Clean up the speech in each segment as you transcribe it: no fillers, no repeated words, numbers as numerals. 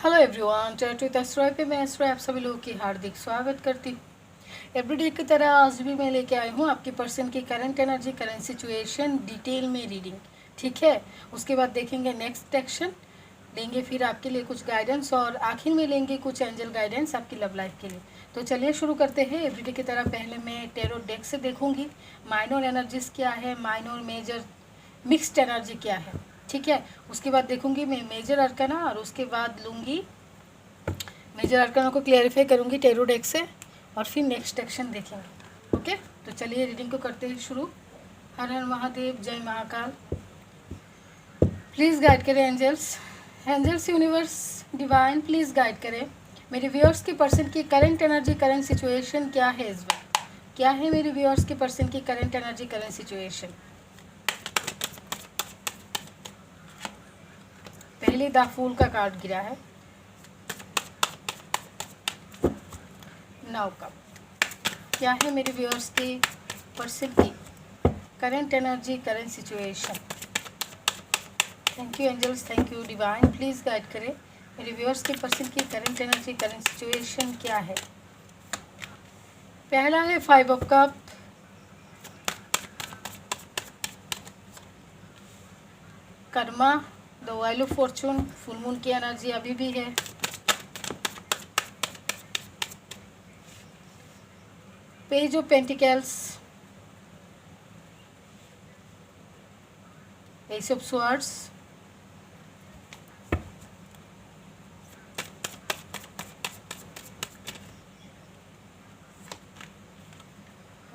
Hello everyone, chat with एस्ट्रॉय पे मैं एस्ट्रॉय आप सभी लोगों की हार्दिक स्वागत करती हूँ। एवरीडे की तरह आज भी मैं लेके आई हूँ आपके पर्सन की current energy, current situation detail में रीडिंग। ठीक है, उसके बाद देखेंगे नेक्स्ट एक्शन, लेंगे फिर आपके लिए कुछ गाइडेंस और आखिर में लेंगे कुछ एंजल गाइडेंस आपकी लव लाइफ के लिए। तो चलिए शुरू करते हैं। एवरीडे की तरह पहले मैं टेरो डेक से देखूंगी माइनर एनर्जीज क्या है, माइनर मेजर मिक्स्ड एनर्जी क्या है। ठीक है, उसके बाद देखूंगी मैं मेजर अरकाना और उसके बाद लूँगी मेजर अरकाना को क्लियरिफाई करूँगी टेरो डेक से और फिर नेक्स्ट एक्शन देखेंगे। ओके, तो चलिए रीडिंग को करते हैं शुरू। हर हर महादेव, जय महाकाल। प्लीज़ गाइड करें angels, angels universe divine please guide करें मेरे व्यूअर्स की पर्सन की करंट एनर्जी, करंट सिचुएशन क्या है इस वक्त, क्या है मेरे व्यूअर्स की पर्सन की करंट एनर्जी, करंट सिचुएशन। पहले द फूल का कार्ड गिरा है, नाउ कप, क्या है मेरे व्यूअर्स की पर्सन की current energy, current situation. Thank you angels, thank you divine, please guide करें मेरे व्यूअर्स के पर्सन की करंट एनर्जी, करंट सिचुएशन क्या है। पहला है 5 of cup, karma, the wheel of fortune, full moon की एनर्जी अभी भी है। Page of pentacles, ace of swords,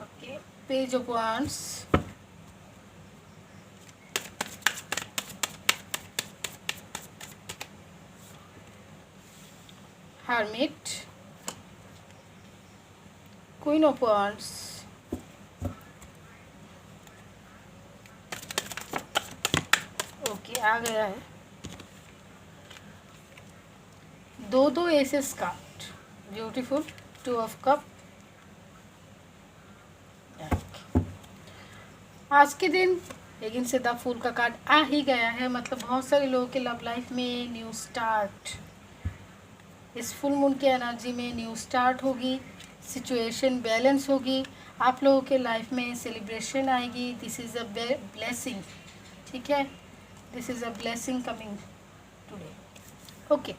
okay, page of wands, hermit, queen of wands, okay आ गया है। दो aces card, beautiful, 2 of cup. आज के दिन लेकिन से द फूल का कार्ड आ ही गया है, मतलब बहुत सारे लोगों के लव लाइफ में न्यू स्टार्ट, इस फुल मून की एनर्जी में न्यू स्टार्ट होगी, सिचुएशन बैलेंस होगी, आप लोगों के लाइफ में सेलिब्रेशन आएगी। दिस इज़ अ ब्लेसिंग, ठीक है, this is a blessing coming today. Okay,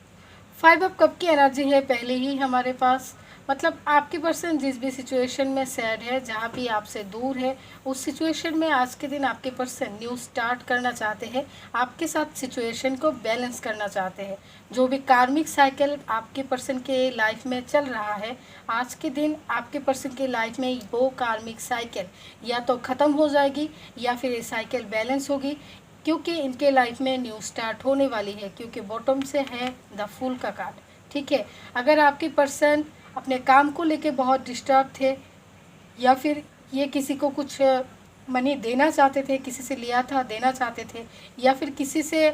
5 of cup की एनर्जी है पहले ही हमारे पास, मतलब आपकी पर्सन जिस भी सिचुएशन में सैड है, जहाँ भी आपसे दूर है, उस सिचुएशन में आज के दिन आपके पर्सन न्यू स्टार्ट करना चाहते हैं, आपके साथ सिचुएशन को बैलेंस करना चाहते हैं। जो भी कार्मिक साइकिल आपके पर्सन के लाइफ में चल रहा है, आज के दिन आपके पर्सन के लाइफ में वो कार्मिक साइकिल या तो ख़त्म हो जाएगी या फिर ये साइकिल बैलेंस होगी, क्योंकि इनके लाइफ में न्यू स्टार्ट होने वाली है, क्योंकि बॉटम से है द फूल का कार्ड। ठीक है, अगर आपकी पर्सन अपने काम को लेके बहुत डिस्टर्ब थे या फिर ये किसी को कुछ मनी देना चाहते थे, किसी से लिया था देना चाहते थे, या फिर किसी से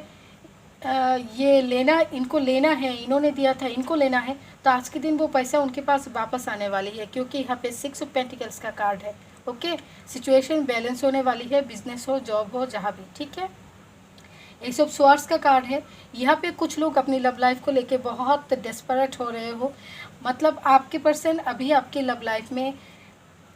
ये लेना, इनको लेना है, इन्होंने दिया था इनको लेना है, तो आज के दिन वो पैसा उनके पास वापस आने वाली है, क्योंकि यहाँ पे 6 ऑफ पेंटिकल्स का कार्ड है। ओके, सिचुएशन बैलेंस होने वाली है, बिजनेस हो, जॉब हो, जहाँ भी। ठीक है, एस ऑफ स्वॉर्ड्स का कार्ड है। यहाँ पे कुछ लोग अपनी लव लाइफ को लेके बहुत डेस्परेट हो रहे हो, मतलब आपके पर्सन अभी आपकी लव लाइफ में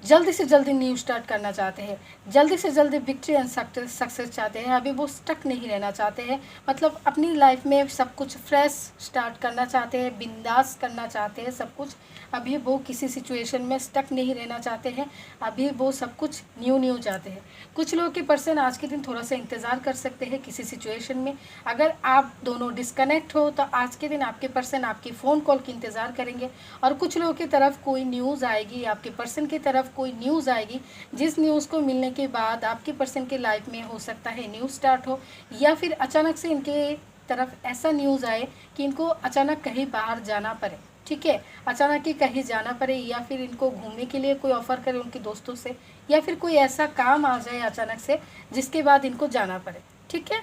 जल्दी से जल्दी न्यू स्टार्ट करना चाहते हैं, जल्दी से जल्दी विक्ट्री एंड सक्सेस चाहते हैं। अभी वो स्टक नहीं रहना चाहते हैं, मतलब अपनी लाइफ में सब कुछ फ्रेश स्टार्ट करना चाहते हैं, बिंदास करना चाहते हैं सब कुछ। अभी वो किसी सिचुएशन में स्टक नहीं रहना चाहते हैं, अभी वो सब कुछ न्यू चाहते हैं। कुछ लोगों के पर्सन आज के दिन थोड़ा सा इंतज़ार कर सकते हैं किसी सिचुएशन में। अगर आप दोनों डिस्कनेक्ट हो तो आज के दिन आपके पर्सन आपकी फ़ोन कॉल की इंतज़ार करेंगे, और कुछ लोगों की तरफ कोई न्यूज़ आएगी, आपके पर्सन की तरफ कोई न्यूज़ आएगी, जिस न्यूज़ को मिलने के बाद आपके पर्सन के लाइफ में हो सकता है न्यू स्टार्ट हो, या फिर अचानक से इनके तरफ ऐसा न्यूज़ आए कि इनको अचानक कहीं बाहर जाना पड़े। ठीक है, अचानक ही कहीं जाना पड़े, या फिर इनको घूमने के लिए कोई ऑफ़र करे उनके दोस्तों से, या फिर कोई ऐसा काम आ जाए अचानक से जिसके बाद इनको जाना पड़े। ठीक है,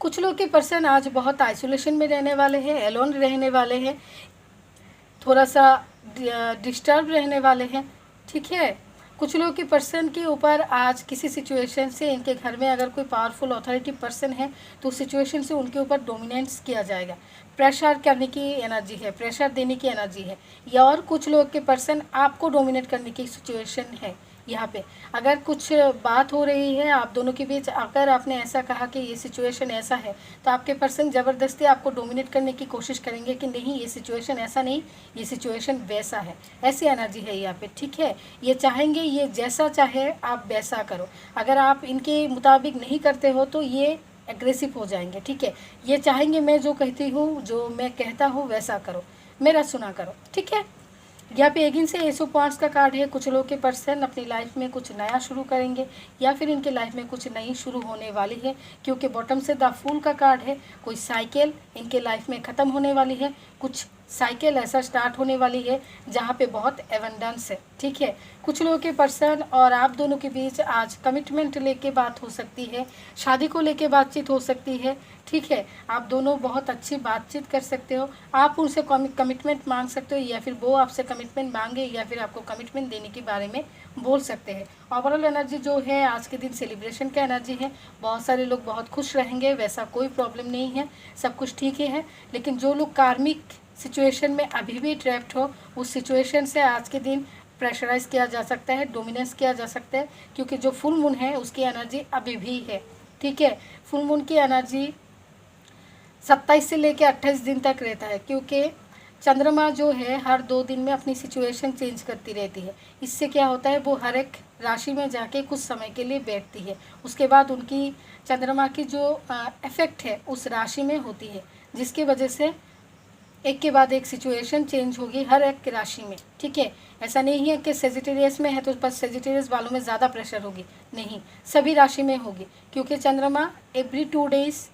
कुछ लोग के पर्सन आज बहुत आइसोलेशन में रहने वाले हैं, एलोन रहने वाले हैं, थोड़ा सा डिस्टर्ब रहने वाले हैं। ठीक है, कुछ लोगों के पर्सन के ऊपर आज किसी सिचुएशन से, इनके घर में अगर कोई पावरफुल अथॉरिटी पर्सन है तो उस सिचुएशन से उनके ऊपर डोमिनेंस किया जाएगा। प्रेशर करने की एनर्जी है, प्रेशर देने की एनर्जी है, या और कुछ लोग के पर्सन आपको डोमिनेट करने की सिचुएशन है। यहाँ पे अगर कुछ बात हो रही है आप दोनों के बीच, अगर आपने ऐसा कहा कि ये सिचुएशन ऐसा है, तो आपके पर्सन ज़बरदस्ती आपको डोमिनेट करने की कोशिश करेंगे कि नहीं ये सिचुएशन ऐसा नहीं, ये सिचुएशन वैसा है। ऐसी एनर्जी है यहाँ पे, ठीक है। ये चाहेंगे ये जैसा चाहे आप वैसा करो, अगर आप इनके मुताबिक नहीं करते हो तो ये एग्रेसिव हो जाएंगे, ठीक है। ये चाहेंगे मैं जो कहती हूँ, जो मैं कहता हूँ वैसा करो, मेरा सुना करो, ठीक है। यहाँ पे अगेन से एस ऑफ वांड्स का कार्ड है। कुछ लोग के पर्सन अपनी लाइफ में कुछ नया शुरू करेंगे या फिर इनके लाइफ में कुछ नई शुरू होने वाली है, क्योंकि बॉटम से द फूल का कार्ड है। कोई साइकिल इनके लाइफ में ख़त्म होने वाली है, कुछ साइकिल ऐसा स्टार्ट होने वाली है जहाँ पे बहुत एवेंडेंस है, ठीक है। कुछ लोगों के पर्सन और आप दोनों के बीच आज कमिटमेंट लेके बात हो सकती है, शादी को लेके बातचीत हो सकती है, ठीक है। आप दोनों बहुत अच्छी बातचीत कर सकते हो, आप उनसे कमिटमेंट मांग सकते हो या फिर वो आपसे कमिटमेंट मांगे या फिर आपको कमिटमेंट देने के बारे में बोल सकते हैं। ओवरऑल एनर्जी जो है आज के दिन सेलिब्रेशन का एनर्जी है। बहुत सारे लोग बहुत खुश रहेंगे, वैसा कोई प्रॉब्लम नहीं है, सब कुछ ठीक ही है। लेकिन जो लोग कार्मिक सिचुएशन में अभी भी ट्रैप्ड हो, उस सिचुएशन से आज के दिन प्रेशराइज किया जा सकता है, डोमिनेंस किया जा सकता है, क्योंकि जो फुल मून है उसकी एनर्जी अभी भी है, ठीक है। फुल मून की एनर्जी 27 से लेकर 28 दिन तक रहता है, क्योंकि चंद्रमा जो है हर 2 दिन में अपनी सिचुएशन चेंज करती रहती है। इससे क्या होता है, वो हर एक राशि में जाके कुछ समय के लिए बैठती है, उसके बाद उनकी चंद्रमा की जो इफेक्ट है उस राशि में होती है, जिसकी वजह से एक के बाद एक सिचुएशन चेंज होगी हर एक राशि में, ठीक है। ऐसा नहीं है कि सेजिटेरियस में है तो बस सेजिटेरियस वालों में ज़्यादा प्रेशर होगी, नहीं, सभी राशि में होगी, क्योंकि चंद्रमा एवरी 2 डेज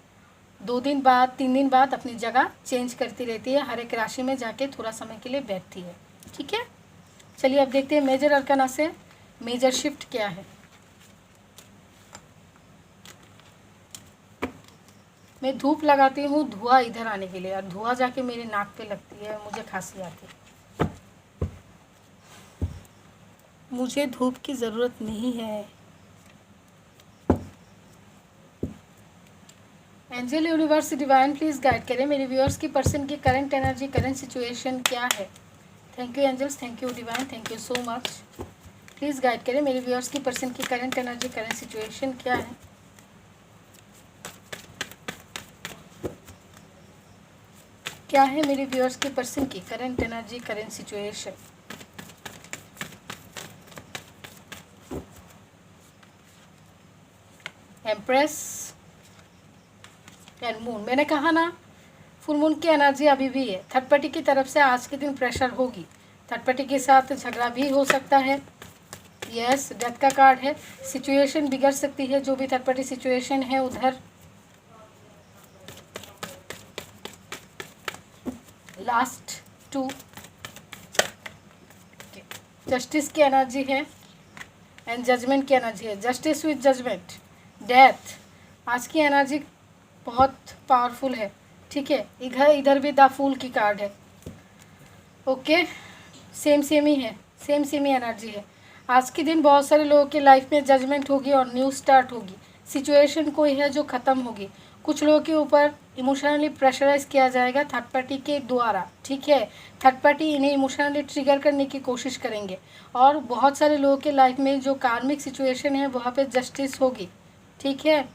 2 दिन बाद 3 दिन बाद अपनी जगह चेंज करती रहती है, हर एक राशि में जाके थोड़ा समय के लिए बैठती है, ठीक है। चलिए अब देखते हैं मेजर अरकाना से मेजर शिफ्ट क्या है। मैं धूप लगाती हूँ धुआं इधर आने के लिए, और धुआं जाके मेरे नाक पे लगती है, मुझे खांसी आती है। मुझे धूप की ज़रूरत नहीं है। Angel universe divine please guide करें मेरे व्यूअर्स की पर्सन की करंट एनर्जी, करंट सिचुएशन क्या है। Thank you angels, thank you divine, thank you so much. Please guide करें मेरे व्यूअर्स की पर्सन की करंट एनर्जी, करंट सिचुएशन क्या है। क्या है मेरे व्यूअर्स के पर्सन की current energy, current situation. Empress and moon. मैंने कहा ना फुल मून की एनर्जी अभी भी है। थर्ड पार्टी की तरफ से आज के दिन प्रेशर होगी, थर्ड पार्टी के साथ झगड़ा भी हो सकता है। यस, डेथ का कार्ड है। सिचुएशन बिगड़ सकती है, जो भी थर्ड पार्टी सिचुएशन है उधर। लास्ट 2 जस्टिस की एनर्जी है एंड जजमेंट की एनर्जी है। Justice with judgement, death. आज की एनर्जी बहुत पावरफुल है, ठीक है। इधर भी द फूल की कार्ड है। ओके, सेम ही है, सेम ही एनर्जी है। आज के दिन बहुत सारे लोगों के लाइफ में जजमेंट होगी और न्यू स्टार्ट होगी। सिचुएशन कोई है जो ख़त्म होगी। कुछ लोगों के ऊपर इमोशनली प्रेशराइज किया जाएगा थर्ड पार्टी के द्वारा, ठीक है। थर्ड पार्टी इन्हें इमोशनली ट्रिगर करने की कोशिश करेंगे, और बहुत सारे लोगों के लाइफ में जो कार्मिक सिचुएशन है वहाँ पे जस्टिस होगी, ठीक है।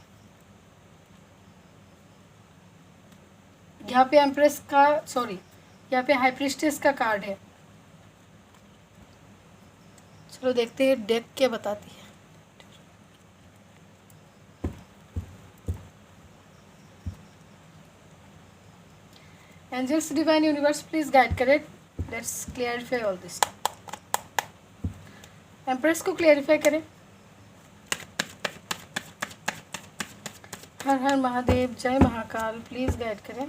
यहाँ पे एम्प्रेस का यहाँ पे हाई प्रीस्टेस का कार्ड है। चलो देखते हैं डेक क्या बताती है। Angels divine universe please guide करें, let's clarify all this. Empress को क्लियरिफाई करें। हर हर महादेव, जय महाकाल, प्लीज गाइड करें।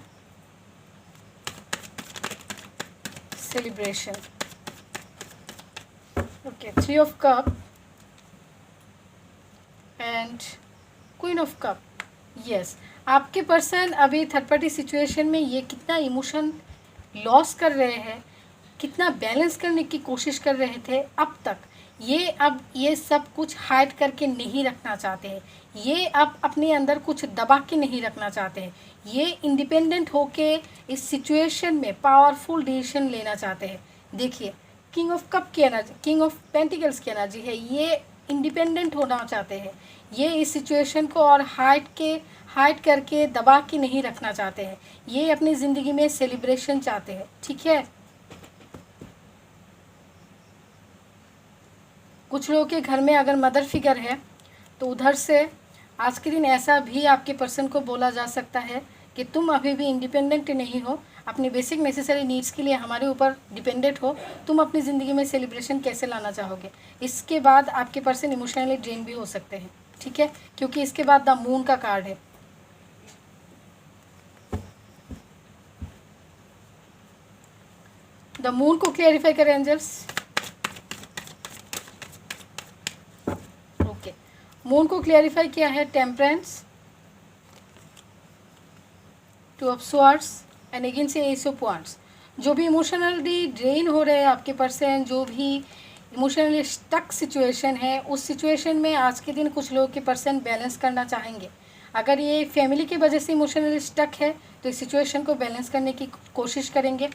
Celebration, okay. 3 of cup and queen of cup. Yes, आपके पर्सन अभी थर्ड पार्टी सिचुएशन में ये कितना इमोशन लॉस कर रहे हैं, कितना बैलेंस करने की कोशिश कर रहे थे अब तक, ये अब ये सब कुछ हाइड करके नहीं रखना चाहते हैं, ये अब अपने अंदर कुछ दबा के नहीं रखना चाहते हैं, ये इंडिपेंडेंट होके इस सिचुएशन में पावरफुल डिसीजन लेना चाहते हैं। देखिए, किंग ऑफ कप की एनर्जी, किंग ऑफ पेंटिकल्स की एनर्जी है, ये इंडिपेंडेंट होना चाहते हैं, ये इस सिचुएशन को और हाइड करके दबा के नहीं रखना चाहते हैं, ये अपनी ज़िंदगी में सेलिब्रेशन चाहते हैं। ठीक है, कुछ लोगों के घर में अगर मदर फिगर है तो उधर से आज के दिन ऐसा भी आपके पर्सन को बोला जा सकता है कि तुम अभी भी इंडिपेंडेंट नहीं हो, अपनी बेसिक नेसेसरी नीड्स के लिए हमारे ऊपर डिपेंडेंट हो, तुम अपनी ज़िंदगी में सेलिब्रेशन कैसे लाना चाहोगे। इसके बाद आपके पर्सन इमोशनली ड्रेन भी हो सकते हैं। ठीक है, क्योंकि इसके बाद द मून का कार्ड है। द मून को क्लियरिफाई करें एंजल्स। ओके, मून को क्लियरिफाई किया है temperance, two of swords and again से एस ऑफ वांड्स। जो भी इमोशनली ड्रेन हो रहे हैं आपके पर्सन, जो भी इमोशनली स्टक सिचुएशन है, उस सिचुएशन में आज के दिन कुछ लोगों के पर्सन बैलेंस करना चाहेंगे। अगर ये फैमिली की वजह से इमोशनली स्टक है तो इस सिचुएशन को बैलेंस करने की कोशिश करेंगे।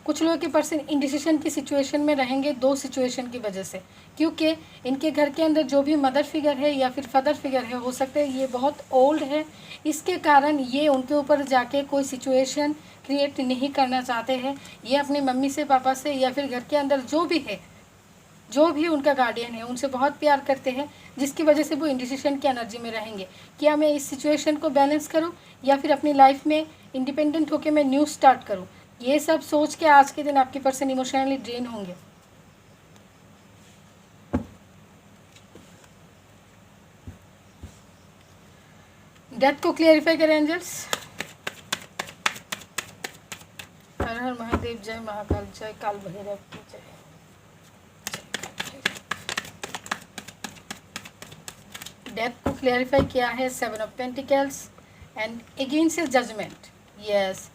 कुछ लोगों के पर्सन इंडिसीजन की सिचुएशन में रहेंगे दो सिचुएशन की वजह से, क्योंकि इनके घर के अंदर जो भी मदर फिगर है या फिर फादर फिगर है, हो सकता है ये बहुत ओल्ड है, इसके कारण ये उनके ऊपर जाके कोई सिचुएशन क्रिएट नहीं करना चाहते हैं। ये अपनी मम्मी से, पापा से या फिर घर के अंदर जो भी है, जो भी उनका गार्डियन है, उनसे बहुत प्यार करते हैं, जिसकी वजह से वो इंडिसीजन की एनर्जी में रहेंगे। क्या मैं इस सिचुएशन को बैलेंस करूं या फिर अपनी लाइफ में इंडिपेंडेंट होकर मैं न्यू स्टार्ट करूं, ये सब सोच के आज के दिन आपके पर्सन इमोशनली ड्रेन होंगे। डेथ को क्लियरिफाई करें एंजल्स। हर हर महादेव, जय महाकाल, जय काल भैरव की जय। डेथ को क्लियरिफाई किया है seven of pentacles and again से जजमेंट। यस,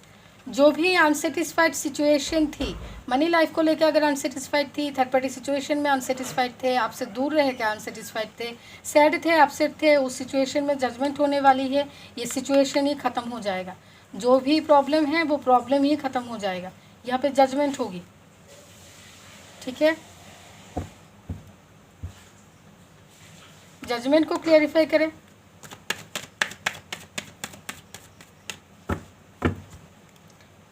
जो भी अनसेटिस्फाइड सिचुएशन थी, मनी लाइफ को लेकर अगर अनसेटिस्फाइड थी, थर्ड पार्टी सिचुएशन में अनसेटिस्फाइड थे, आपसे दूर रह के अनसेटिस्फाइड थे, सैड थे, अपसेट थे, उस सिचुएशन में जजमेंट होने वाली है। ये सिचुएशन ही ख़त्म हो जाएगा, जो भी प्रॉब्लम है वो प्रॉब्लम ही ख़त्म हो जाएगा, यहाँ पे जजमेंट होगी। ठीक है, जजमेंट को क्लियरिफाई करें।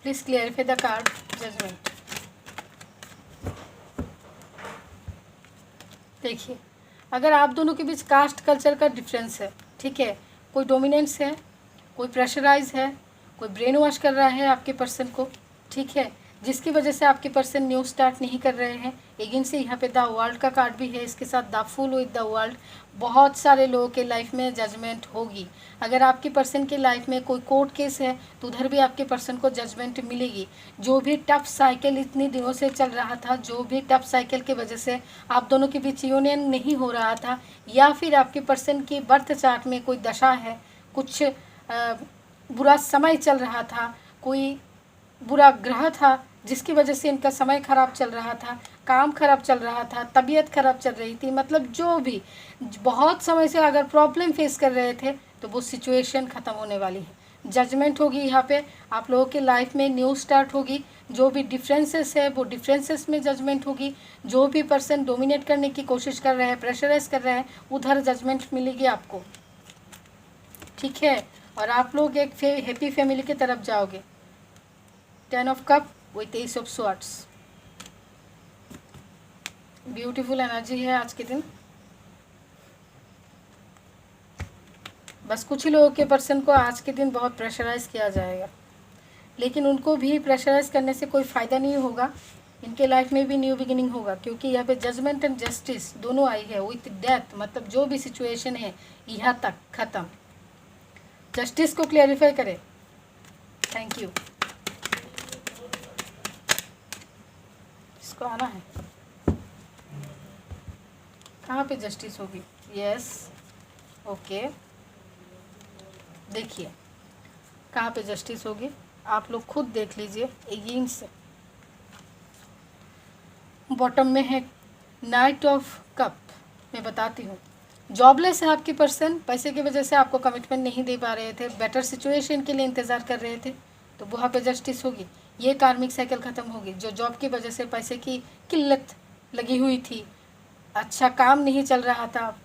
Please clarify the card judgement. देखिए, अगर आप दोनों के बीच कास्ट कल्चर का डिफरेंस है, ठीक है, कोई डोमिनेंस है, कोई प्रेशराइज है, कोई ब्रेन वॉश कर रहा है आपके पर्सन को, ठीक है, जिसकी वजह से आपके पर्सन न्यू स्टार्ट नहीं कर रहे हैं। एगेन से यहाँ पे द वर्ल्ड का कार्ड भी है, इसके साथ the fool with the world. बहुत सारे लोगों के लाइफ में जजमेंट होगी। अगर आपके पर्सन के लाइफ में कोई कोर्ट केस है तो उधर भी आपके पर्सन को जजमेंट मिलेगी। जो भी टफ साइकिल इतनी दिनों से चल रहा था, जो भी टफ साइकिल की वजह से आप दोनों के बीच यूनियन नहीं हो रहा था, या फिर आपके पर्सन की बर्थ चार्ट में कोई दशा है, कुछ बुरा समय चल रहा था, कोई बुरा ग्रह था जिसकी वजह से इनका समय ख़राब चल रहा था, काम खराब चल रहा था, तबीयत खराब चल रही थी, मतलब जो भी बहुत समय से अगर प्रॉब्लम फेस कर रहे थे तो वो सिचुएशन ख़त्म होने वाली है। जजमेंट होगी यहाँ पे, आप लोगों के लाइफ में न्यू स्टार्ट होगी। जो भी डिफरेंसेस है वो डिफरेंसेस में जजमेंट होगी। जो भी पर्सन डोमिनेट करने की कोशिश कर रहे हैं, प्रेशराइज कर रहे हैं, उधर जजमेंट मिलेगी आपको। ठीक है, और आप लोग एक हैप्पी फैमिली की तरफ जाओगे। 10 of cup with S of swords. Beautiful energy है आज के दिन। बस कुछ ही लोगों के पर्सन को आज के दिन बहुत प्रेशराइज किया जाएगा, लेकिन उनको भी प्रेशराइज करने से कोई फ़ायदा नहीं होगा। इनके लाइफ में भी न्यू बिगिनिंग होगा, क्योंकि यहाँ पे जजमेंट एंड जस्टिस दोनों आई है विथ डेथ, मतलब जो भी सिचुएशन है यहाँ तक ख़त्म। जस्टिस को क्लियरिफाई करें। Thank you. इसको आना है, कहाँ पे जस्टिस होगी? यस, ओके, देखिए कहाँ पे जस्टिस होगी, आप लोग खुद देख लीजिए। एगेन से बॉटम में है नाइट ऑफ कप मैं बताती हूँ। जॉबलेस है आपकी पर्सन, पैसे की वजह से आपको कमिटमेंट नहीं दे पा रहे थे, बेटर सिचुएशन के लिए इंतज़ार कर रहे थे, तो वहाँ पे जस्टिस होगी। ये कार्मिक साइकिल ख़त्म होगी। जो जॉब की वजह से पैसे की किल्लत लगी हुई थी, अच्छा काम नहीं चल रहा था,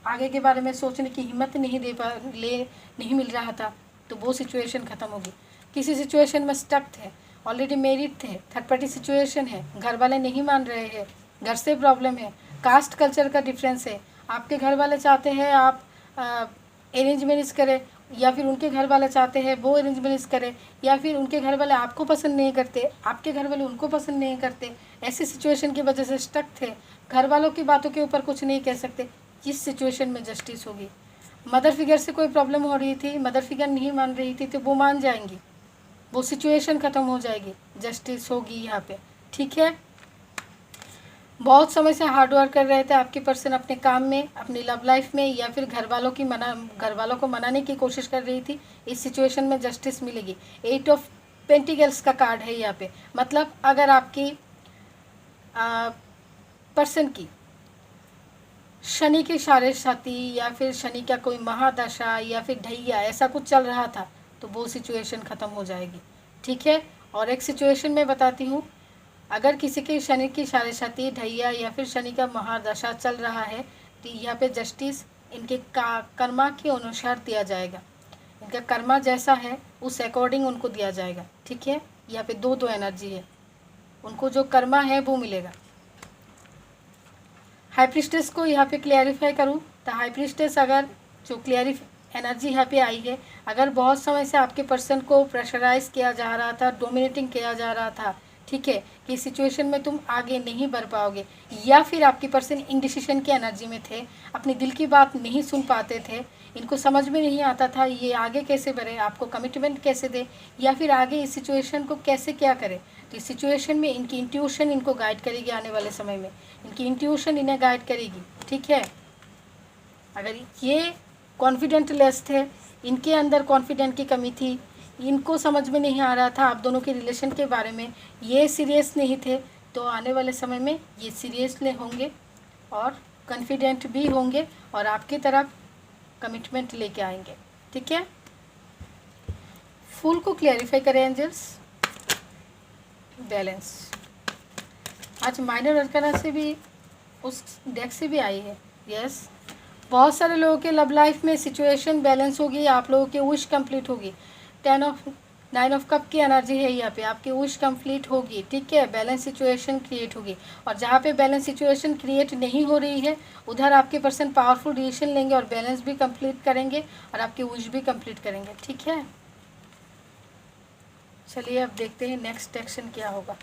आगे के बारे में सोचने की हिम्मत नहीं मिल रहा था, तो वो सिचुएशन ख़त्म होगी। किसी सिचुएशन में स्टक थे, ऑलरेडी मैरिड थे, थर्ड पार्टी सिचुएशन है, घर वाले नहीं मान रहे हैं, घर से प्रॉब्लम है, कास्ट कल्चर का डिफरेंस है, आपके घर वाले चाहते हैं आप अरेंज मैरिज करें, या फिर उनके घर वाले चाहते हैं वो अरेंज मैरिज करें, या फिर उनके घर वाले आपको पसंद नहीं करते, आपके घर वाले उनको पसंद नहीं करते, ऐसी सिचुएशन की वजह से स्टक थे, घर वालों की बातों के ऊपर कुछ नहीं कह सकते। इस सिचुएशन में जस्टिस होगी। मदर फिगर से कोई प्रॉब्लम हो रही थी, मदर फिगर नहीं मान रही थी, तो वो मान जाएंगी, वो सिचुएशन ख़त्म हो जाएगी, जस्टिस होगी यहाँ पे। ठीक है, बहुत समय से हार्ड वर्क कर रहे थे आपके पर्सन अपने काम में, अपनी लव लाइफ में, या फिर घर वालों को मनाने की कोशिश कर रही थी, इस सिचुएशन में जस्टिस मिलेगी। 8 ऑफ पेंटिकल्स का कार्ड है यहाँ पे, मतलब अगर आपकी पर्सन की शनि की साढ़े साथी या फिर शनि का कोई महादशा या फिर ढैया ऐसा कुछ चल रहा था, तो वो सिचुएशन ख़त्म हो जाएगी। ठीक है, और एक सिचुएशन मैं बताती हूँ, अगर किसी की शनि की साढ़े साथी, ढैया या फिर शनि का महादशा चल रहा है, तो यहाँ पे जस्टिस इनके कर्मा के अनुसार दिया जाएगा। इनका कर्मा जैसा है उस अकॉर्डिंग उनको दिया जाएगा। ठीक है, यहाँ पे दो एनर्जी है, उनको जो कर्मा है वो मिलेगा। हाई प्रीस्टेस को यहाँ पे क्लियरिफाई करूँ तो हाई प्रीस्टेस अगर जो एनर्जी यहाँ पे आई है, अगर बहुत समय से आपके पर्सन को प्रेशराइज किया जा रहा था, डोमिनेटिंग किया जा रहा था, ठीक है, कि सिचुएशन में तुम आगे नहीं बढ़ पाओगे, या फिर आपकी पर्सन इनडिसीजन की एनर्जी में थे, अपनी दिल की बात नहीं सुन पाते थे, इनको समझ में नहीं आता था ये आगे कैसे बढ़े, आपको कमिटमेंट कैसे दे, या फिर आगे इस सिचुएशन को कैसे क्या करे, तो इस सिचुएशन में इनकी इंट्यूशन इनको गाइड करेगी। आने वाले समय में इनकी इंट्यूशन इन्हें गाइड करेगी। ठीक है, अगर ये कॉन्फिडेंट लेस थे, इनके अंदर कॉन्फिडेंट की कमी थी, इनको समझ में नहीं आ रहा था आप दोनों के रिलेशन के बारे में, ये सीरियस नहीं थे, तो आने वाले समय में ये सीरियसली होंगे और कॉन्फिडेंट भी होंगे और आपकी तरफ कमिटमेंट लेके आएंगे। ठीक है, फूल को क्लैरिफाई करें एंजल्स। बैलेंस आज माइनर अरकाना से भी, उस डेक से भी आई है। यस, बहुत सारे लोगों के लव लाइफ में सिचुएशन बैलेंस होगी, आप लोगों की विश कंप्लीट होगी। 9 ऑफ कप की एनर्जी है यहाँ पे, आपकी विश कंप्लीट होगी। ठीक है, बैलेंस सिचुएशन क्रिएट होगी, और जहाँ पे बैलेंस सिचुएशन क्रिएट नहीं हो रही है उधर आपके पर्सन पावरफुल डिसीजन लेंगे और बैलेंस भी कंप्लीट करेंगे और आपकी विश भी कंप्लीट करेंगे। ठीक है, चलिए अब देखते हैं नेक्स्ट एक्शन क्या होगा।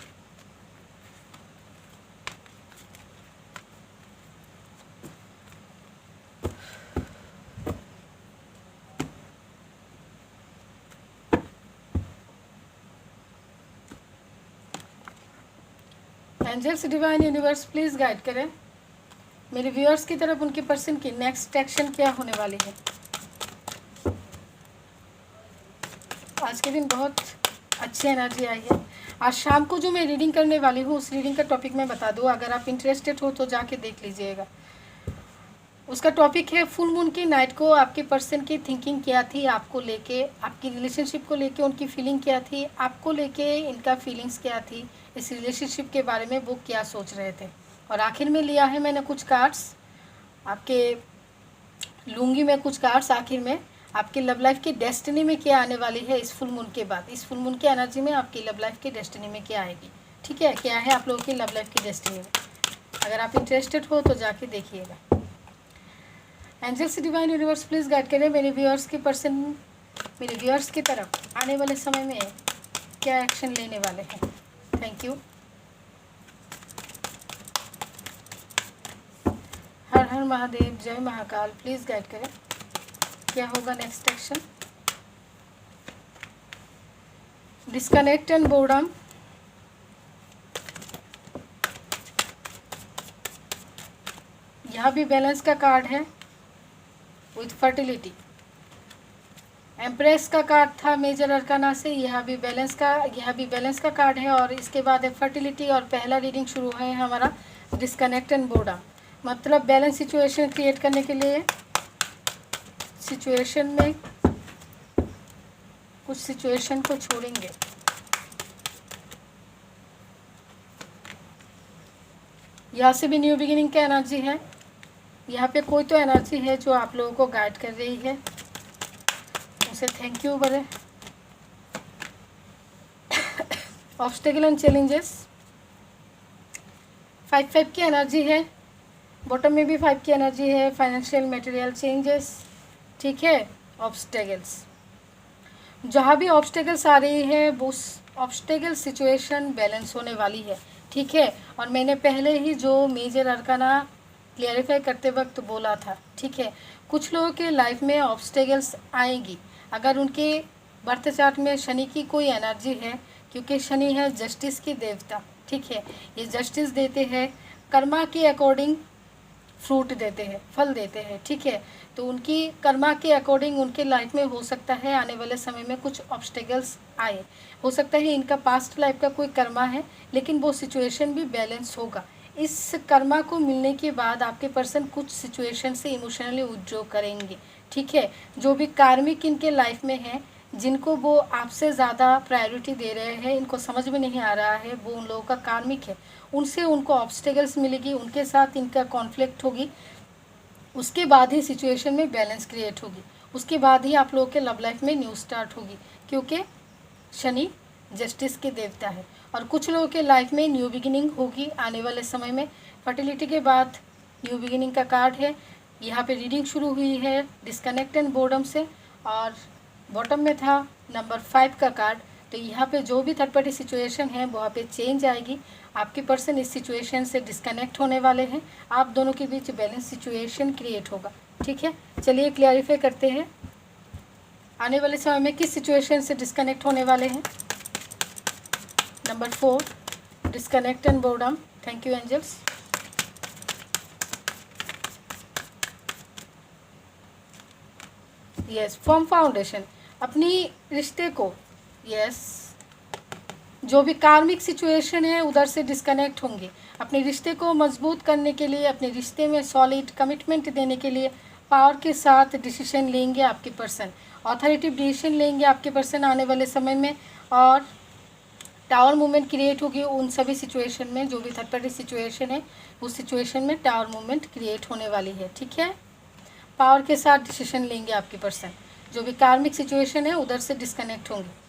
Angels divine universe please guide करें मेरे व्यूअर्स की तरफ, उनके पर्सन की नेक्स्ट एक्शन क्या होने वाली है। आज के दिन बहुत अच्छी एनर्जी आई है। आज शाम को जो मैं रीडिंग करने वाली हूँ उस रीडिंग का टॉपिक मैं बता दूँ, अगर आप इंटरेस्टेड हो तो जाके देख लीजिएगा। उसका टॉपिक है फुल मून की नाइट को आपके पर्सन की थिंकिंग क्या थी, आपको लेके, आपकी रिलेशनशिप को लेके उनकी फीलिंग क्या थी, आपको लेके इनका फीलिंग्स क्या थी, इस रिलेशनशिप के बारे में वो क्या सोच रहे थे। और आखिर में लिया है मैंने कुछ कार्ड्स, आपके लूँगी मैं कुछ कार्ड्स आखिर में, आपकी लव लाइफ की डेस्टिनी में क्या आने वाली है इस फुल मून के बाद। इस फुल मून की एनर्जी में आपकी लव लाइफ की डेस्टिनी में क्या आएगी। ठीक है, क्या है आप लोगों की लव लाइफ की डेस्टिनी में, अगर आप इंटरेस्टेड हो तो जाके देखिएगा। Angels divine universe please guide करें मेरे व्यूअर्स के पर्सन, मेरे व्यूअर्स की तरफ आने वाले समय में क्या एक्शन लेने वाले हैं। Thank you. हर हर महादेव, जय महाकाल, प्लीज़ गाइड करें क्या होगा next action. Disconnect and boredom, यहाँ भी बैलेंस का कार्ड है विथ फर्टिलिटी। एम्प्रेस का कार्ड था मेजर अरकाना से, यहाँ भी बैलेंस का कार्ड है, और इसके बाद है फर्टिलिटी, और पहला रीडिंग शुरू है हमारा डिस्कनेक्ट एंड बोर्डम, मतलब बैलेंस सिचुएशन क्रिएट करने के लिए सिचुएशन में कुछ सिचुएशन को छोड़ेंगे। यहाँ से भी न्यू बिगिनिंग का एनर्जी है। यहाँ पे कोई तो एनर्जी है जो आप लोगों को गाइड कर रही है, उसे थैंक यू बोले। ऑब्स्टेकल एंड चैलेंजेस, 5 की एनर्जी है, बॉटम में भी 5 की एनर्जी है। फाइनेंशियल मटेरियल चेंजेस, ठीक है। ऑब्स्टेकल्स, जहाँ भी ऑब्स्टेकल्स आ रही है वो ऑब्स्टेकल सिचुएशन बैलेंस होने वाली है, ठीक है। और मैंने पहले ही जो मेजर अरकाना क्लियरिफाई करते वक्त बोला था, ठीक है। कुछ लोगों के लाइफ में ऑब्स्टेकल्स आएंगी अगर उनके बर्थ चार्ट में शनि की कोई एनर्जी है, क्योंकि शनि है जस्टिस की देवता, ठीक है। ये जस्टिस देते हैं, कर्मा के अकॉर्डिंग फ्रूट देते हैं, फल देते हैं, ठीक है। तो उनकी कर्मा के अकॉर्डिंग उनके लाइफ में हो सकता है आने वाले समय में कुछ ऑब्स्टेकल्स आए। हो सकता है इनका पास्ट लाइफ का कोई कर्मा है, लेकिन वो सिचुएशन भी बैलेंस होगा। इस कर्मा को मिलने के बाद आपके पर्सन कुछ सिचुएशन से इमोशनली विथड्रॉ करेंगे, ठीक है। जो भी कार्मिक इनके लाइफ में है, जिनको वो आपसे ज़्यादा प्रायोरिटी दे रहे हैं, इनको समझ में नहीं आ रहा है, वो उन लोगों का कार्मिक है, उनसे उनको ऑब्स्टेकल्स मिलेगी, उनके साथ इनका कॉन्फ्लिक्ट होगी। उसके बाद ही सिचुएशन में बैलेंस क्रिएट होगी, उसके बाद ही आप लोगों के लव लाइफ में न्यू स्टार्ट होगी, क्योंकि शनि जस्टिस के देवता है। और कुछ लोगों के लाइफ में न्यू बिगिनिंग होगी आने वाले समय में। फर्टिलिटी के बाद न्यू बिगिनिंग का कार्ड है। यहाँ पे रीडिंग शुरू हुई है डिस्कनेक्ट एंड बोर्डम से, और बॉटम में था नंबर 5 का कार्ड। तो यहाँ पे जो भी थर्ड पार्टी सिचुएशन है वहाँ पे चेंज आएगी। आपके पर्सन इस सिचुएशन से डिस्कनेक्ट होने वाले हैं, आप दोनों के बीच बैलेंस सिचुएशन क्रिएट होगा, ठीक है। चलिए क्लियरिफाई करते हैं आने वाले समय में किस सिचुएशन से डिस्कनेक्ट होने वाले हैं। Number 4 disconnect and boredom, thank you angels. Yes, form foundation, अपनी रिश्ते को, यस, जो भी कार्मिक सिचुएशन है उधर से डिस्कनेक्ट होंगे। अपने रिश्ते को मजबूत करने के लिए, अपने रिश्ते में सॉलिड कमिटमेंट देने के लिए पावर के साथ डिसीजन लेंगे आपके पर्सन, ऑथोरिटिव डिसीजन लेंगे आपके पर्सन आने वाले समय में। और टावर मूवमेंट क्रिएट होगी उन सभी सिचुएशन में, जो भी थर्ड पार्टी सिचुएशन है उस सिचुएशन में टावर मूवमेंट क्रिएट होने वाली है, ठीक है। पावर के साथ डिसीजन लेंगे आपके पर्सन, जो भी कार्मिक सिचुएशन है उधर से डिस्कनेक्ट होंगे।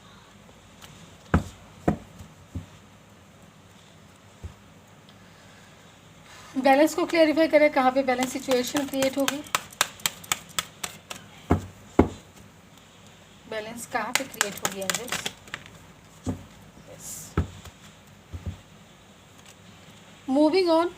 बैलेंस को क्लियरिफाई करें, कहाँ पे बैलेंस सिचुएशन क्रिएट होगी, बैलेंस कहाँ पे क्रिएट होगी angels. Moving on,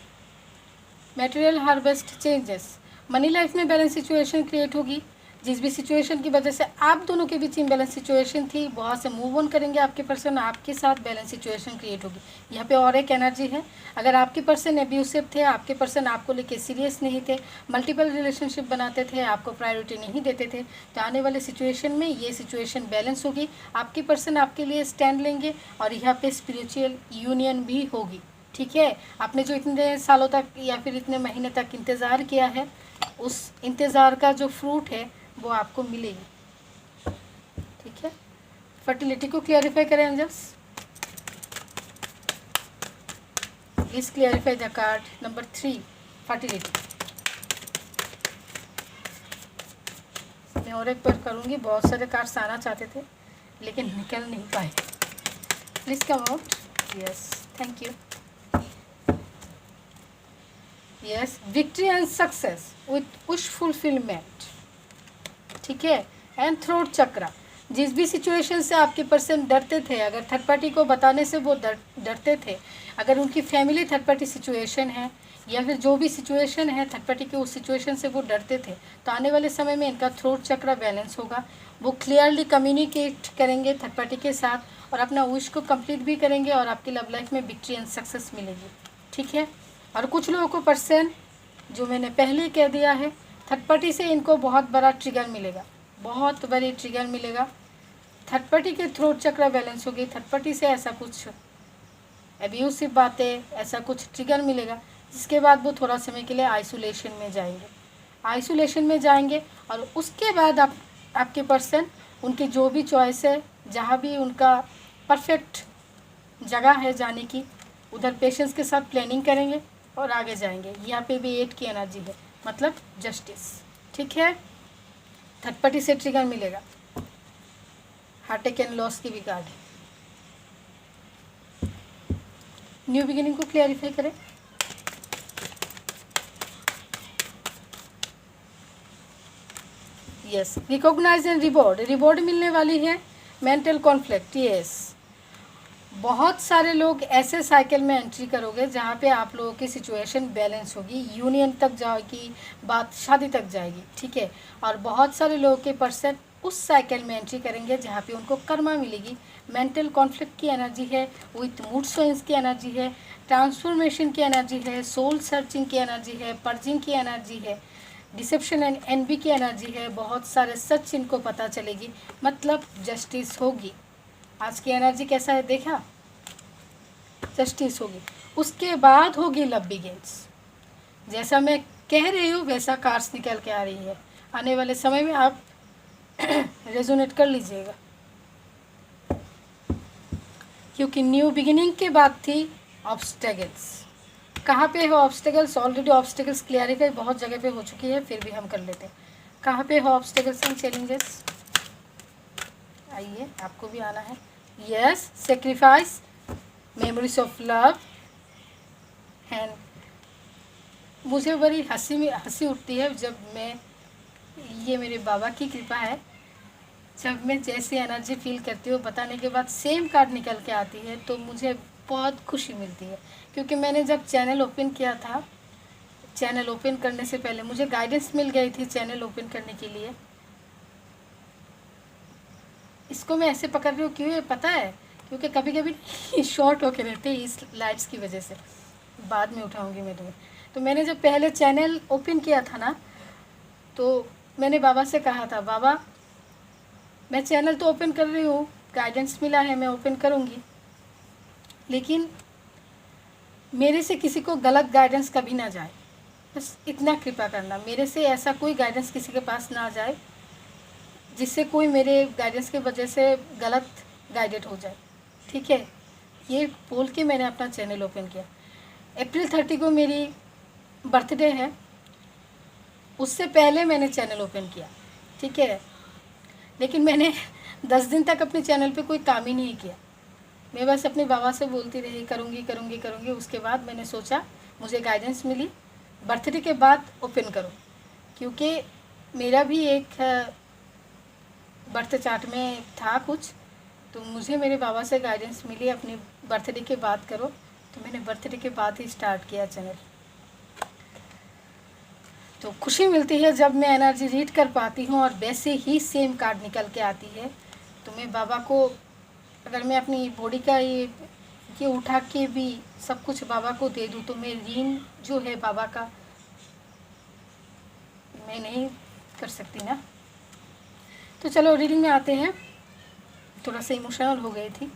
material harvest changes, money life में बैलेंस सिचुएशन क्रिएट होगी। जिस भी सिचुएशन की वजह से आप दोनों के बीच इम्बैलेंस सिचुएशन थी, वहाँ से मूव ऑन करेंगे आपके पर्सन, आपके साथ बैलेंस सिचुएशन क्रिएट होगी। यहाँ पे और एक एनर्जी है, अगर आपके पर्सन एब्यूसिव थे, आपके पर्सन आपको लेके सीरियस नहीं थे, मल्टीपल रिलेशनशिप बनाते थे, आपको प्रायोरिटी नहीं देते थे, तो आने वाले सिचुएशन में ये सिचुएशन बैलेंस होगी। आपके पर्सन आपके लिए स्टैंड लेंगे और यहाँ पे स्पिरिचुअल यूनियन भी होगी, ठीक है। आपने जो इतने सालों तक या फिर इतने महीने तक इंतज़ार किया है, उस इंतज़ार का जो फ्रूट है वो आपको मिलेगी, ठीक है। फर्टिलिटी को क्लियरिफाई करें angels, please clarify the card number 3 fertility. मैं और एक बार करूँगी, बहुत सारे कार्ड्स आना चाहते थे लेकिन निकल नहीं पाए। Please come out, yes, thank you. Yes, victory and success with wish fulfilment, ठीक है। एंड थ्रोट चक्रा, जिस भी सिचुएशन से आपके पर्सन डरते थे, अगर थर्ड पार्टी को बताने से वो डरते थे, अगर उनकी फैमिली थर्ड पार्टी सिचुएशन है या फिर जो भी सिचुएशन है थर्ड पार्टी के, उस सिचुएशन से वो डरते थे, तो आने वाले समय में इनका थ्रोट चक्रा बैलेंस होगा। वो क्लियरली कम्युनिकेट करेंगे थर्ड पार्टी के साथ और अपना विश को कंप्लीट भी करेंगे और आपकी लव लाइफ में विक्ट्री एंड सक्सेस मिलेगी, ठीक है। और कुछ लोगों को पर्सन, जो मैंने पहले ही कह दिया है, थर्ड पार्टी से इनको बहुत बड़ा ट्रिगर मिलेगा, बहुत बड़ी ट्रिगर मिलेगा। थर्ड पार्टी के थ्रोट चक्र बैलेंस होगी, थर्ड पार्टी से ऐसा कुछ एब्यूसिव बातें, ऐसा कुछ ट्रिगर मिलेगा जिसके बाद वो थोड़ा समय के लिए आइसोलेशन में जाएंगे। आइसोलेशन में जाएंगे और उसके बाद आपके पर्सन उनकी जो भी चॉइस है, जहाँ भी उनका परफेक्ट जगह है जाने की, उधर पेशेंस के साथ प्लानिंग करेंगे और आगे जाएंगे। यहाँ पे भी 8 की एनर्जी है, मतलब जस्टिस। ठीक है, थर्ड पार्टी से ट्रिगर मिलेगा। हार्ट एंड लॉस की भी कार्ड है। न्यू बिगिनिंग को क्लियरिफाई करें। Yes, recognise and reward, reward मिलने वाली है। मेंटल कॉन्फ्लिक्ट, यस, बहुत सारे लोग ऐसे साइकिल में एंट्री करोगे जहाँ पे आप लोगों की सिचुएशन बैलेंस होगी, यूनियन तक जाएगी, बात शादी तक जाएगी। ठीक है, और बहुत सारे लोगों के पर्सन उस साइकिल में एंट्री करेंगे जहाँ पे उनको कर्मा मिलेगी। मेंटल कॉन्फ्लिक्ट की एनर्जी है, विथ मूड स्विंग्स की एनर्जी है, ट्रांसफॉर्मेशन की एनर्जी है, सोल सर्चिंग की एनर्जी है, पर्जिंग की एनर्जी है, डिसेप्शन एंड एनवी की एनर्जी है। बहुत सारे सच इनको पता चलेगी, मतलब जस्टिस होगी। आज की एनर्जी कैसा है देखा, जस्टिस होगी। उसके बाद होगी लव बिगिंस। जैसा मैं कह रही हूँ वैसा कार्ड्स निकल के आ रही है। आने वाले समय में आप रेजोनेट कर लीजिएगा, क्योंकि न्यू बिगिनिंग के बाद थी ऑब्स्टेकल्स। कहाँ पे हो ऑब्स्टेकल्स? ऑलरेडी ऑब्स्टेकल्स क्लियरिफाई बहुत जगह पे हो चुकी है, फिर भी हम कर लेते हैं। कहाँ पे हो ऑब्स्टेकल्स एंड चैलेंजेस? आइए, आपको भी आना है। Yes, sacrifice, memories of love. And मुझे बड़ी हंसी उठती है जब मैं, ये मेरे बाबा की कृपा है, जब मैं जैसी एनर्जी फील करती हूँ बताने के बाद सेम कार्ड निकल के आती है तो मुझे बहुत खुशी मिलती है। क्योंकि मैंने जब चैनल ओपन किया था, चैनल ओपन करने से पहले मुझे गाइडेंस मिल गई थी चैनल ओपन करने के लिए। इसको मैं ऐसे पकड़ रही हूँ, क्यों है पता है? क्योंकि कभी कभी शॉर्ट होके रहते हैं इस लाइट्स की वजह से। बाद में उठाऊंगी मैं तुम्हें। तो मैंने जब पहले चैनल ओपन किया था ना, तो मैंने बाबा से कहा था, बाबा मैं चैनल तो ओपन कर रही हूँ, गाइडेंस मिला है, मैं ओपन करूँगी, लेकिन मेरे से किसी को गलत गाइडेंस कभी ना जाए, बस इतना कृपा करना। मेरे से ऐसा कोई गाइडेंस किसी के पास ना जाए जिससे कोई मेरे गाइडेंस की वजह से गलत गाइडेड हो जाए। ठीक है, ये बोल के मैंने अपना चैनल ओपन किया। अप्रैल 30 को मेरी बर्थडे है, उससे पहले मैंने चैनल ओपन किया। ठीक है, लेकिन मैंने 10 दिन तक अपने चैनल पे कोई काम ही नहीं किया। मैं बस अपने बाबा से बोलती रही, करूँगी करूँगी करूँगी। उसके बाद मैंने सोचा, मुझे गाइडेंस मिली, बर्थडे के बाद ओपन करूँ, क्योंकि मेरा भी एक बर्थ चार्ट में था कुछ, तो मुझे मेरे बाबा से गाइडेंस मिली अपनी बर्थडे के बाद करो, तो मैंने बर्थडे के बाद ही स्टार्ट किया चैनल। तो खुशी मिलती है जब मैं एनर्जी रीड कर पाती हूँ और वैसे ही सेम कार्ड निकल के आती है। तो मैं बाबा को, अगर मैं अपनी बॉडी का ये उठा के भी सब कुछ बाबा को दे दूँ तो मैं ऋण जो है बाबा का मैं नहीं कर सकती ना। तो चलो रीडिंग में आते हैं। थोड़ा सा इमोशनल हो गई थी।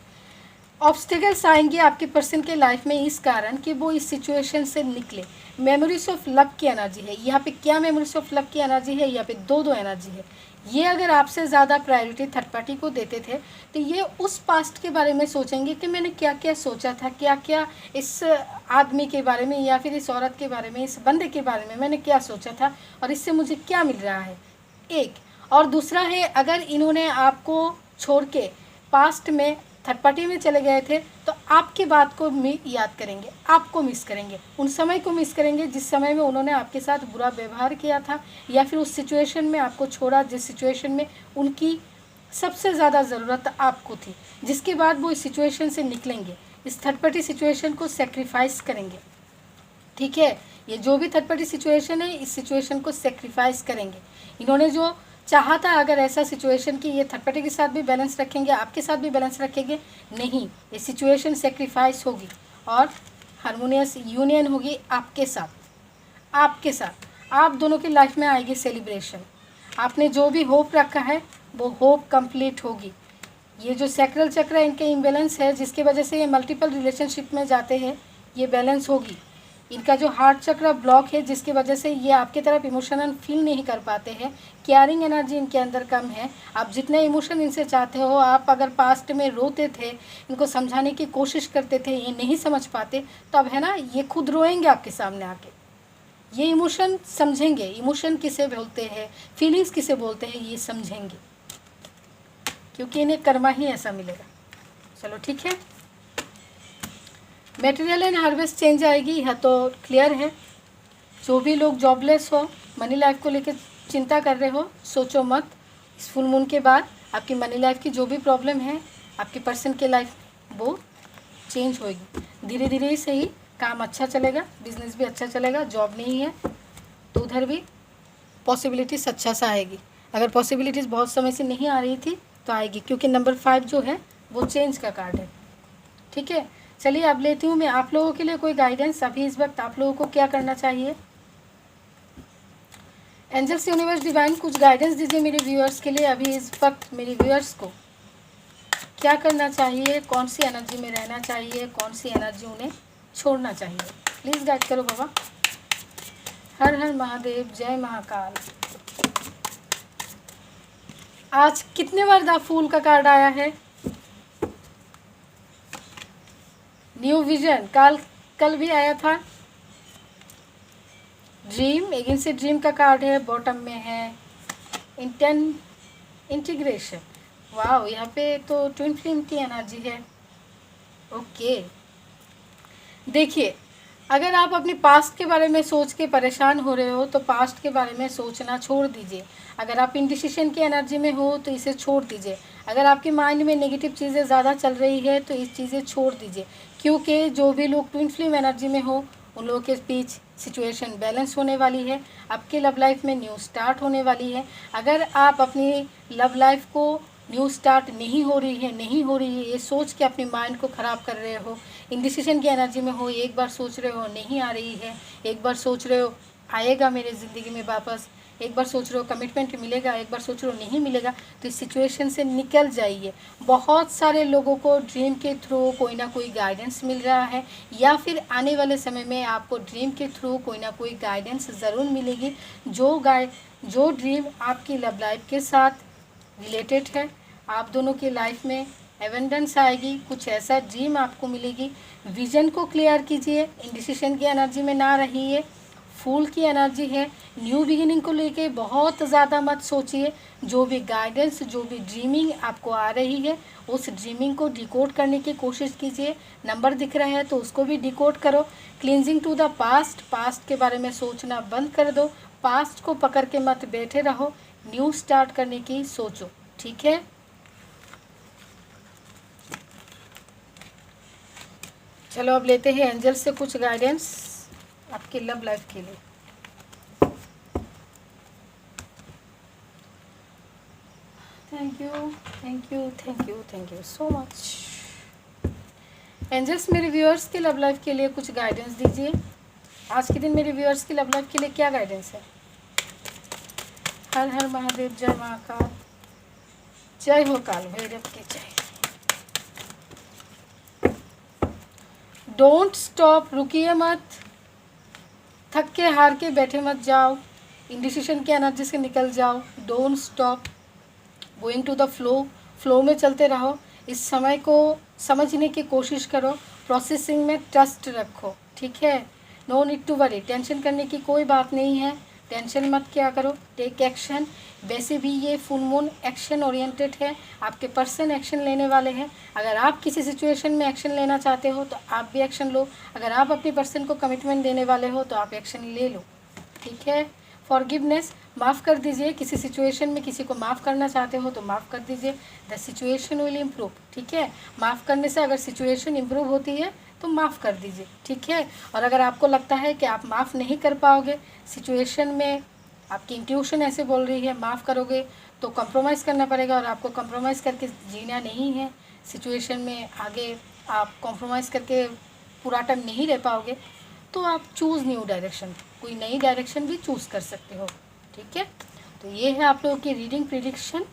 ऑब्स्टिकल्स आएंगे आपके पर्सन के लाइफ में इस कारण कि वो इस सिचुएशन से निकले। मेमोरीज ऑफ लव की एनर्जी है यहाँ पे। क्या मेमोरीज ऑफ लव की एनर्जी है? यहाँ पे दो एनर्जी है। ये अगर आपसे ज़्यादा प्रायोरिटी थर्ड पार्टी को देते थे तो ये उस पास्ट के बारे में सोचेंगे कि मैंने क्या क्या सोचा था, क्या क्या इस आदमी के बारे में या फिर इस औरत के बारे में, इस बंदे के बारे में मैंने क्या सोचा था और इससे मुझे क्या मिल रहा है, एक। और दूसरा है, अगर इन्होंने आपको छोड़ के पास्ट में थर्ड पार्टी में चले गए थे तो आपकी बात को याद करेंगे, आपको मिस करेंगे, उन समय को मिस करेंगे जिस समय में उन्होंने आपके साथ बुरा व्यवहार किया था या फिर उस सिचुएशन में आपको छोड़ा जिस सिचुएशन में उनकी सबसे ज़्यादा ज़रूरत आपको थी, जिसके बाद वो इस सिचुएशन से निकलेंगे, इस थर्ड पार्टी सिचुएशन को सेक्रीफाइस करेंगे। ठीक है, ये जो भी थर्ड पार्टी सिचुएशन है इस सिचुएशन को सेक्रीफाइस करेंगे। इन्होंने जो चाहा था अगर ऐसा सिचुएशन कि ये थर्ड पार्टी के साथ भी बैलेंस रखेंगे, आपके साथ भी बैलेंस रखेंगे, नहीं, ये सिचुएशन सेक्रीफाइस होगी और हारमोनियस यूनियन होगी आपके साथ। आपके साथ आप दोनों की लाइफ में आएगी सेलिब्रेशन। आपने जो भी होप रखा है वो होप कंप्लीट होगी। ये जो सैक्रल चक्र इनके इम्बैलेंस है जिसकी वजह से ये मल्टीपल रिलेशनशिप में जाते हैं, ये बैलेंस होगी। इनका जो हार्ट चक्र ब्लॉक है, जिसकी वजह से ये आपकी तरफ इमोशनल फील नहीं कर पाते हैं। केयरिंग एनर्जी इनके अंदर कम है। आप जितने इमोशन इनसे चाहते हो, आप अगर पास्ट में रोते थे, इनको समझाने की कोशिश करते थे, ये नहीं समझ पाते, तो अब है ना, ये खुद रोएंगे आपके सामने आके। ये इमोशन समझेंगे, इमोशन किसे बोलते हैं, फीलिंग्स किसे बोलते हैं, ये समझेंगे, क्योंकि इन्हें कर्मा ही ऐसा मिलेगा। चलो ठीक है। मटेरियल एंड हार्वेस्ट चेंज आएगी, यह तो क्लियर है। जो भी लोग जॉबलेस हो, मनी लाइफ को लेकर चिंता कर रहे हो, सोचो मत। इस फुल मून के बाद आपकी मनी लाइफ की जो भी प्रॉब्लम है आपके पर्सन के लाइफ, वो चेंज होगी। धीरे धीरे ही सही, काम अच्छा चलेगा, बिजनेस भी अच्छा चलेगा। जॉब नहीं है तो उधर भी पॉसिबिलिटीज़ अच्छा सा आएगी। अगर पॉसिबिलिटीज़ बहुत समय से नहीं आ रही थी तो आएगी, क्योंकि नंबर 5 जो है वो चेंज का कार्ड है। ठीक है, चलिए अब लेती हूँ मैं आप लोगों के लिए कोई गाइडेंस। अभी इस वक्त आप लोगों को क्या करना चाहिए? एंजल्स, यूनिवर्स, डिवाइन, कुछ गाइडेंस दीजिए मेरे व्यूअर्स के लिए। अभी इस वक्त मेरे व्यूअर्स को क्या करना चाहिए, कौन सी एनर्जी में रहना चाहिए, कौन सी एनर्जी उन्हें छोड़ना चाहिए? प्लीज़ गाइड करो बाबा। हर हर महादेव, जय महाकाल। आज कितने बार द फूल का कार्ड आया है? न्यू विजन, कल भी आया था। ड्रीम, अगेन से ड्रीम का कार्ड है, बॉटम में है इंटीग्रेशन। वाह, यहाँ पे तो ट्विन फ्लेम की एनर्जी है। ओके, देखिए, अगर आप अपनी पास्ट के बारे में सोच के परेशान हो रहे हो तो पास्ट के बारे में सोचना छोड़ दीजिए। अगर आप इंडिसिशन की एनर्जी में हो तो इसे छोड़ दीजिए। अगर आपके माइंड में नेगेटिव चीज़ें ज़्यादा चल रही है तो इस चीज़ें छोड़ दीजिए, क्योंकि जो भी लोग ट्विन फ्लेम एनर्जी में हो उन लोगों के बीच सिचुएशन बैलेंस होने वाली है। आपकी लव लाइफ में न्यू स्टार्ट होने वाली है। अगर आप अपनी लव लाइफ को न्यू स्टार्ट नहीं हो रही है ये सोच के अपने माइंड को ख़राब कर रहे हो, इंडिसिशन की एनर्जी में हो, एक बार सोच रहे हो नहीं आ रही है, एक बार सोच रहे हो आएगा मेरे ज़िंदगी में वापस, एक बार सोच रहे हो कमिटमेंट मिलेगा, एक बार सोच रहे हो नहीं मिलेगा, तो इस सिचुएशन से निकल जाइए। बहुत सारे लोगों को ड्रीम के थ्रू कोई ना कोई गाइडेंस मिल रहा है, या फिर आने वाले समय में आपको ड्रीम के थ्रू कोई ना कोई गाइडेंस ज़रूर मिलेगी। जो ड्रीम आपकी लव लाइफ के साथ रिलेटेड है, आप दोनों की लाइफ में एवेंडेंस आएगी, कुछ ऐसा ड्रीम आपको मिलेगी। विजन को क्लियर कीजिए, इंडिसिशन की एनर्जी में ना रहिए। फूल की एनर्जी है, न्यू बिगिनिंग को लेके बहुत ज़्यादा मत सोचिए। जो भी गाइडेंस, जो भी ड्रीमिंग आपको आ रही है, उस ड्रीमिंग को डिकोड करने की कोशिश कीजिए। नंबर दिख रहा है तो उसको भी डिकोड करो। क्लींजिंग टू द पास्ट के बारे में सोचना बंद कर दो। पास्ट को पकड़ के मत बैठे रहो, न्यू स्टार्ट करने की सोचो। ठीक है, चलो अब लेते हैं एंजल से कुछ गाइडेंस आपकी लव लाइफ के लिए। Thank you so much. Angels, मेरे व्यूअर्स की लव लाइफ के लिए कुछ गाइडेंस दीजिए। आज के दिन मेरे व्यूअर्स की लव लाइफ के लिए क्या गाइडेंस है? हर हर महादेव, जय महाकाल, जय हो काल भैरव की जय। डोंट स्टॉप, रुकिए मत, थक के हार के बैठे मत जाओ, इंडिसिशन की एनर्जी से निकल जाओ। Don't stop, going to the flow में चलते रहो। इस समय को समझने की कोशिश करो, प्रोसेसिंग में ट्रस्ट रखो। ठीक है, no need to worry, tension करने की कोई बात नहीं है, टेंशन मत क्या करो, टेक एक्शन। वैसे भी ये फुल मून एक्शन ओरिएंटेड है, आपके पर्सन एक्शन लेने वाले हैं। अगर आप किसी सिचुएशन में एक्शन लेना चाहते हो तो आप भी एक्शन लो। अगर आप अपनी पर्सन को कमिटमेंट देने वाले हो तो आप एक्शन ले लो। ठीक है, फॉरगिवनेस, माफ़ कर दीजिए। किसी सिचुएशन में किसी को माफ़ करना चाहते हो तो माफ़ कर दीजिए, द सिचुएशन विल इम्प्रूव। ठीक है, माफ़ करने से अगर सिचुएशन इम्प्रूव होती है तो माफ़ कर दीजिए। ठीक है, और अगर आपको लगता है कि आप माफ़ नहीं कर पाओगे, सिचुएशन में आपकी इंट्यूशन ऐसे बोल रही है माफ़ करोगे, तो कंप्रोमाइज़ करना पड़ेगा, और आपको कंप्रोमाइज़ करके जीना नहीं है। सिचुएशन में आगे आप कंप्रोमाइज़ करके पूरा टाइम नहीं रह पाओगे, तो आप चूज़ न्यू डायरेक्शन, कोई नई डायरेक्शन भी चूज़ कर सकते हो। ठीक है, तो ये है आप लोगों की रीडिंग प्रिडिक्शन।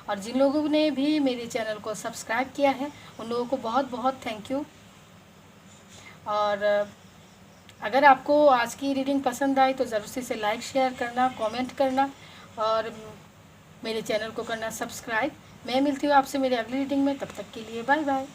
और जिन लोगों ने भी मेरे चैनल को सब्सक्राइब किया है उन लोगों को बहुत बहुत थैंक यू। और अगर आपको आज की रीडिंग पसंद आई तो ज़रूर से इसे लाइक शेयर करना, कमेंट करना और मेरे चैनल को करना सब्सक्राइब। मैं मिलती हूँ आपसे मेरी अगली रीडिंग में, तब तक के लिए बाय बाय।